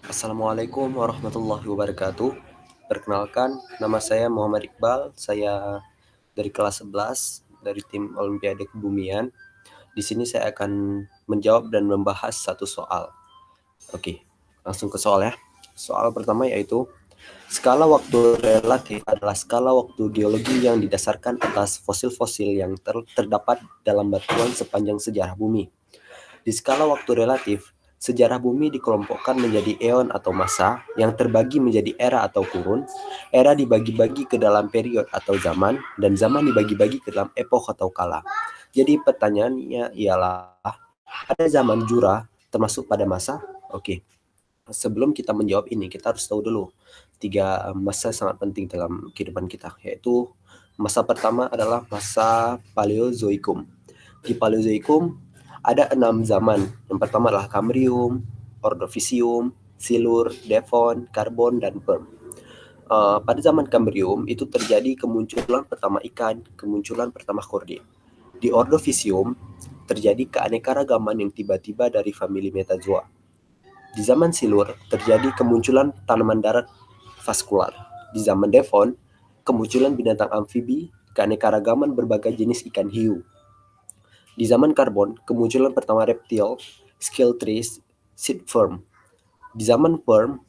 Assalamualaikum warahmatullahi wabarakatuh. Perkenalkan, nama saya Muhammad Iqbal. Saya dari kelas 11 dari tim Olimpiade Kebumian. Di sini saya akan menjawab dan membahas satu soal. Oke, langsung ke soal ya. Soal pertama yaitu skala waktu relatif adalah skala waktu geologi yang didasarkan atas fosil-fosil yang terdapat dalam batuan sepanjang sejarah bumi. Di skala waktu relatif, sejarah bumi dikelompokkan menjadi eon atau masa yang terbagi menjadi era atau kurun. Era dibagi-bagi ke dalam period atau zaman, dan zaman dibagi-bagi ke dalam epoch atau kala. Jadi pertanyaannya ialah, ada zaman Jura termasuk pada masa? Oke, sebelum kita menjawab ini, kita harus tahu dulu tiga masa sangat penting dalam kehidupan kita, yaitu masa pertama adalah masa Paleozoikum. Di Paleozoikum ada 6 zaman. Yang pertama adalah Kambrium, Ordovisium, Silur, Devon, Karbon, dan Perm. Pada zaman Kambrium itu terjadi kemunculan pertama ikan, kemunculan pertama kordit. Di Ordovisium terjadi keanekaragaman yang tiba-tiba dari famili Metazoa. Di zaman Silur terjadi kemunculan tanaman darat vaskular. Di zaman Devon, kemunculan binatang amfibi, keanekaragaman berbagai jenis ikan hiu. Di zaman Karbon, kemunculan pertama reptil, scale trees, seed worm. Di zaman Perm,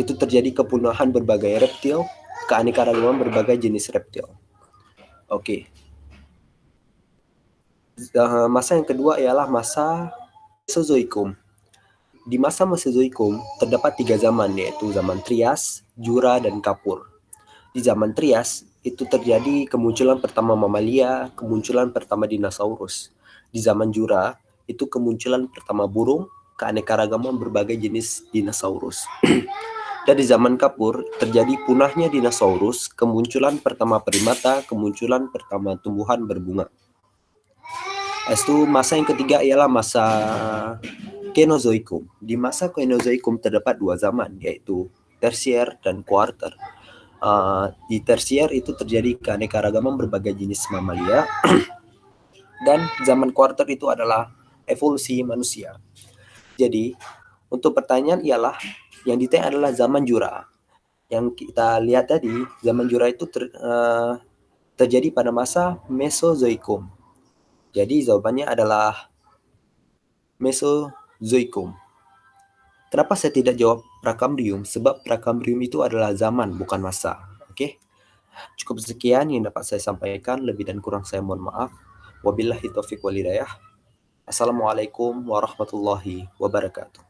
itu terjadi kepunahan berbagai reptil, keanekaragaman berbagai jenis reptil. Oke. Masa yang kedua ialah masa Mesozoikum. Di masa Mesozoikum terdapat 3 zaman, yaitu zaman Trias, Jura, dan Kapur. Di zaman Trias itu terjadi kemunculan pertama mamalia, kemunculan pertama dinosaurus. Di zaman Jura itu kemunculan pertama burung, keanekaragaman berbagai jenis dinosaurus. Dan di zaman Kapur terjadi punahnya dinosaurus, kemunculan pertama primata, kemunculan pertama tumbuhan berbunga. Itu masa yang ketiga ialah masa Kenozoikum. Di masa Kenozoikum terdapat 2 zaman, yaitu tersier dan kuarter. Di tersier itu terjadi keanekaragaman berbagai jenis mamalia, dan zaman kuarter itu adalah evolusi manusia. Jadi, untuk pertanyaan ialah, yang ditanya adalah zaman Jura. Yang kita lihat tadi, zaman Jura itu terjadi pada masa Mesozoikum. Jadi jawabannya adalah Mesozoikum. Kenapa saya tidak jawab Prakambrium? Sebab Prakambrium itu adalah zaman, bukan masa. Oke? Cukup sekian yang dapat saya sampaikan, lebih dan kurang saya mohon maaf. Wabillahi taufiq wal hidayah. Assalamualaikum warahmatullahi wabarakatuh.